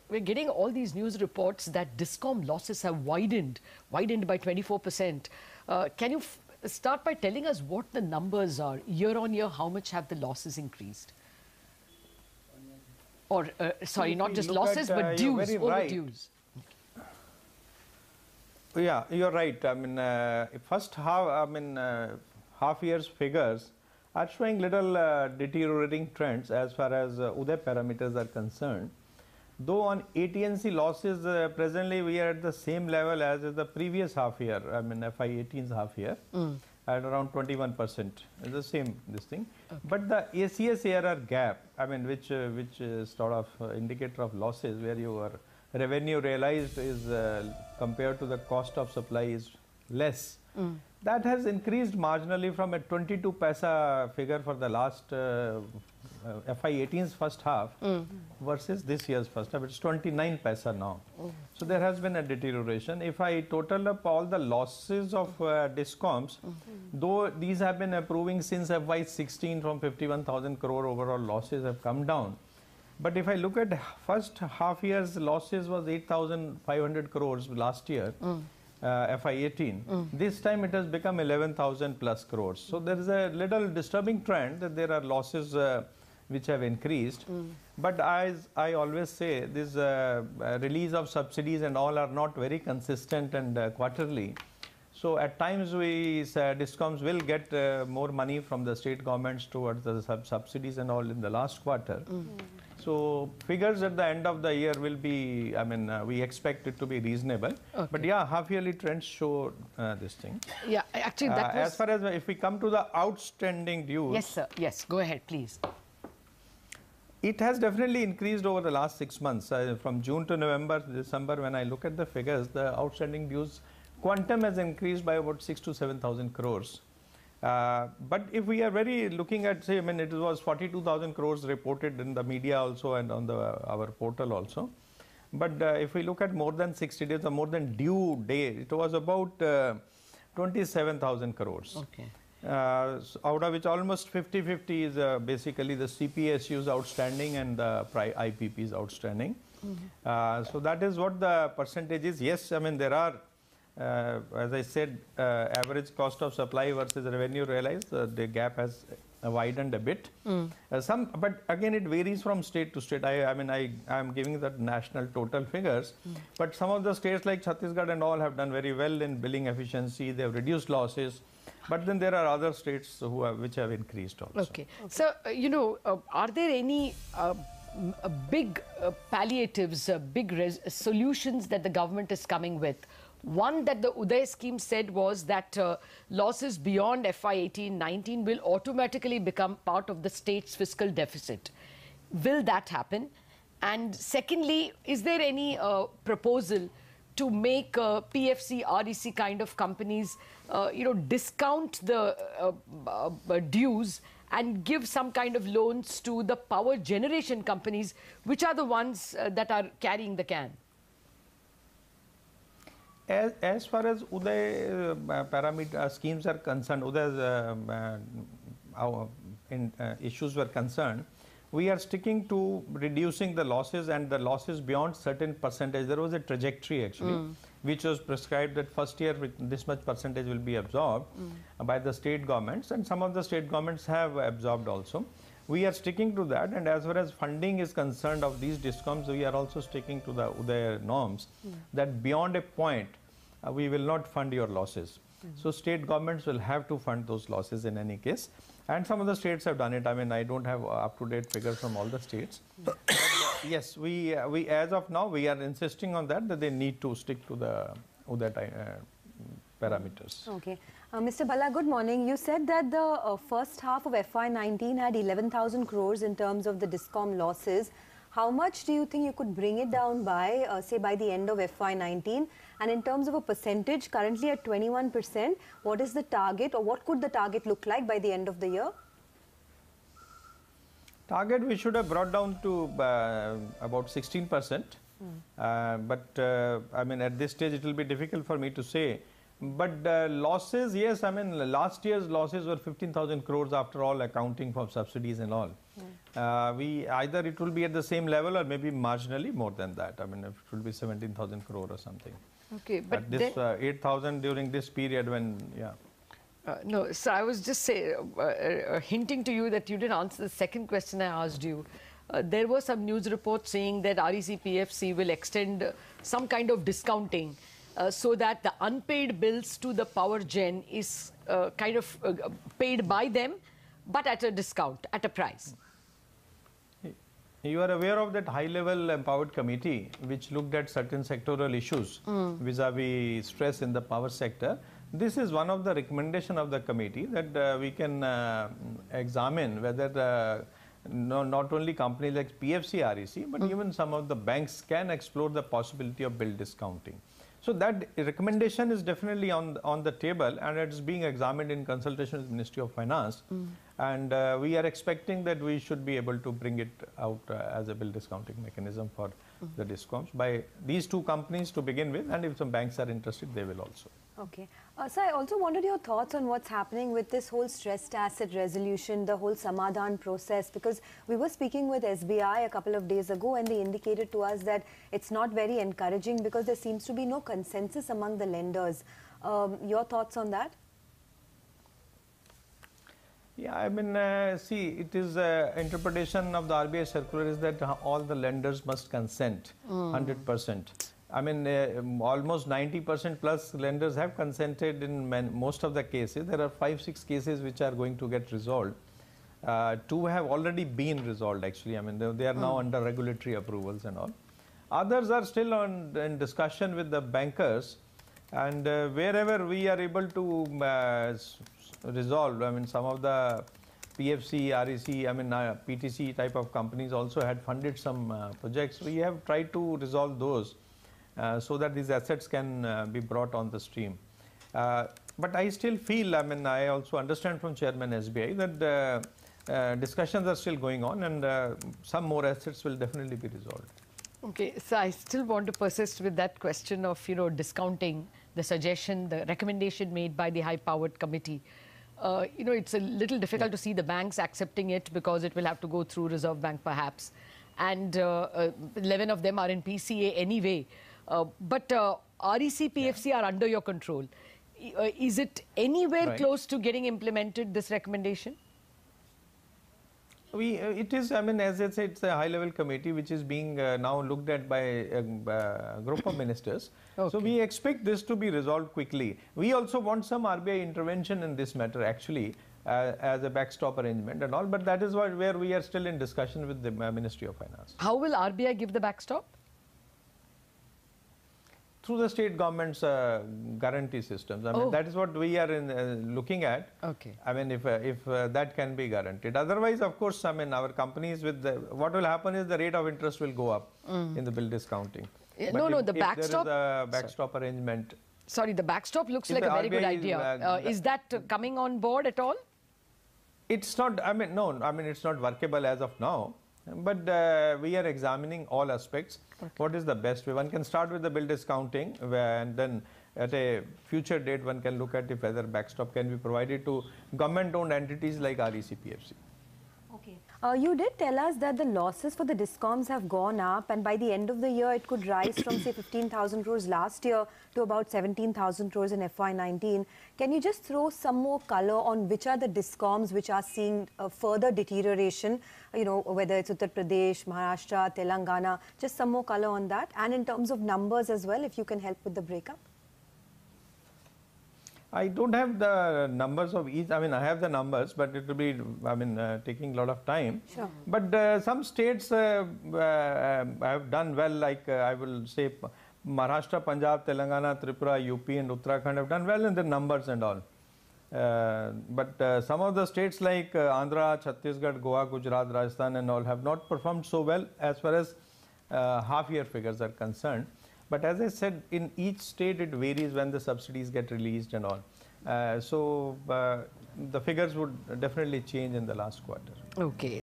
we're getting all these news reports that Discom losses have widened by 24%. Can you start by telling us what the numbers are? Year on year, how much have the losses increased? Or, sorry, not just losses, but dues, overdues. Yeah, you're right. I mean, first half, half year's figures are showing little deteriorating trends as far as Uday parameters are concerned. Though on AT&C losses, presently we are at the same level as the previous half year, FY18's half year, at around 21%. It's the same, this thing. Okay. But the ACS ARR gap, which is sort of indicator of losses, where your revenue realized is compared to the cost of supply is less. That has increased marginally from a 22 paisa figure for the last FY18's first half versus this year's first half. It's 29 paisa now. So there has been a deterioration. If I total up all the losses of Discoms, though these have been improving since FY16 from 51,000 crore overall losses have come down. But if I look at first half year's losses was 8,500 crores last year. FY18. This time it has become 11,000 plus crores. So there is a little disturbing trend that there are losses which have increased. But as I always say, this release of subsidies and all are not very consistent and quarterly. So at times Discoms will get more money from the state governments towards the subsidies and all in the last quarter. So figures at the end of the year will be, we expect it to be reasonable. Okay. But yeah, half-yearly trends show this thing. Yeah, actually that was... As far as if we come to the outstanding dues... Yes, sir. Yes, go ahead, please. It has definitely increased over the last 6 months. From June to November, December, when I look at the figures, the outstanding dues quantum has increased by about 6,000 to 7,000 crores. But if we are very looking at, say, it was 42,000 crores reported in the media also and on our portal also. But if we look at more than 60 days or more than due day, it was about 27,000 crores. Okay. So out of which almost 50-50 is basically the CPSUs outstanding and the IPPs outstanding. So that is what the percentage is. Yes, there are as I said, average cost of supply versus revenue realized, the gap has widened a bit. But again, it varies from state to state. I am giving the national total figures, but some of the states like Chhattisgarh and all have done very well in billing efficiency. They have reduced losses. But then there are other states which have increased also. Okay. So, are there any big palliatives, big solutions that the government is coming with? One that the Uday scheme said was that losses beyond FY18-19 will automatically become part of the state's fiscal deficit. Will that happen? And secondly, is there any proposal to make PFC, REC kind of companies, discount the dues and give some kind of loans to the power generation companies, which are the ones that are carrying the can? As far as Uday parameter schemes are concerned, Uday's issues were concerned, we are sticking to reducing the losses and the losses beyond certain percentage. There was a trajectory actually, which was prescribed that first year this much percentage will be absorbed by the state governments, and some of the state governments have absorbed also. We are sticking to that, and as far as funding is concerned of these Discoms, we are also sticking to the Uday norms that beyond a point, we will not fund your losses. So state governments will have to fund those losses in any case. And some of the states have done it. I don't have up-to-date figures from all the states. But, yes, we as of now, we are insisting on that they need to stick to the Uday parameters. Okay. Mr. Bhalla, good morning. You said that the first half of FY19 had 11,000 crores in terms of the Discom losses. How much do you think you could bring it down by, say, by the end of FY19? And in terms of a percentage, currently at 21%, what is the target, or what could the target look like by the end of the year? Target we should have brought down to about 16%. But at this stage it will be difficult for me to say. But losses, yes, last year's losses were 15,000 crores after all, accounting for subsidies and all. We either it will be at the same level or maybe marginally more than that. I mean, it will be 17,000 crore or something. Okay, but at this 8,000 during this period when, yeah. No, so I was just hinting to you that you didn't answer the second question I asked you. There were some news reports saying that REC PFC will extend some kind of discounting so that the unpaid bills to the power gen is kind of paid by them, but at a discount, at a price. You are aware of that high-level empowered committee which looked at certain sectoral issues vis-a-vis stress in the power sector. This is one of the recommendations of the committee that we can examine whether not only companies like PFC, REC, but even some of the banks can explore the possibility of bill discounting. So that recommendation is definitely on the table, and it's being examined in consultation with the Ministry of Finance. And we are expecting that we should be able to bring it out as a bill discounting mechanism for the Discoms by these two companies to begin with, and if some banks are interested, they will also. Okay. So I also wanted your thoughts on what's happening with this whole stressed asset resolution, the whole Samadhan process, because we were speaking with SBI a couple of days ago and they indicated to us that it's not very encouraging because there seems to be no consensus among the lenders. Your thoughts on that? Yeah, I mean, see, it is interpretation of the RBI circular is that all the lenders must consent 100%. I mean, almost 90% plus lenders have consented in most of the cases. There are 5-6 cases which are going to get resolved. 2 have already been resolved, actually. I mean, they are now under regulatory approvals and all. Others are still in discussion with the bankers. And wherever we are able to resolve, I mean, some of the PFC, REC, I mean, PTC type of companies also had funded some projects. We have tried to resolve those. So that these assets can be brought on the stream. But I still feel, I mean, I also understand from Chairman SBI that discussions are still going on and some more assets will definitely be resolved. Okay, so I still want to persist with that question of, discounting the suggestion, the recommendation made by the high-powered committee. It's a little difficult to see the banks accepting it because it will have to go through Reserve Bank perhaps. And 11 of them are in PCA anyway. But REC, PFC are under your control. Is it anywhere close to getting implemented, this recommendation? It is, I mean, as I said, it's a high-level committee which is being now looked at by a group of ministers. Okay. So we expect this to be resolved quickly. We also want some RBI intervention in this matter, actually, as a backstop arrangement and all. But that is where we are still in discussion with the Ministry of Finance. How will RBI give the backstop? Through the state government's guarantee systems. I mean, that is what we are looking at. Okay. I mean, if that can be guaranteed. Otherwise, of course, I mean, our companies what will happen is the rate of interest will go up in the bill discounting. The backstop. There is a backstop arrangement. Sorry, the backstop looks like a very good idea. Is that coming on board at all? It's not, I mean, no, I mean, it's not workable as of now. But we are examining all aspects. Okay. What is the best way? One can start with the bill discounting, and then at a future date, one can look at if whether backstop can be provided to government-owned entities like REC, PFC. Okay. You did tell us that the losses for the Discoms have gone up, and by the end of the year, it could rise from, say, 15,000 crores last year to about 17,000 crores in FY19. Can you just throw some more color on which are the Discoms which are seeing further deterioration, whether it's Uttar Pradesh, Maharashtra, Telangana, just some more color on that, and in terms of numbers as well, if you can help with the breakup? I don't have the numbers of each. I mean, I have the numbers, but it will be, I mean, taking a lot of time. Sure. But some states have done well, like I will say Maharashtra, Punjab, Telangana, Tripura, UP and Uttarakhand have done well in the numbers and all. But some of the states like Andhra, Chhattisgarh, Goa, Gujarat, Rajasthan and all have not performed so well as far as half-year figures are concerned. But as I said, in each state it varies when the subsidies get released and all. So the figures would definitely change in the last quarter. Okay.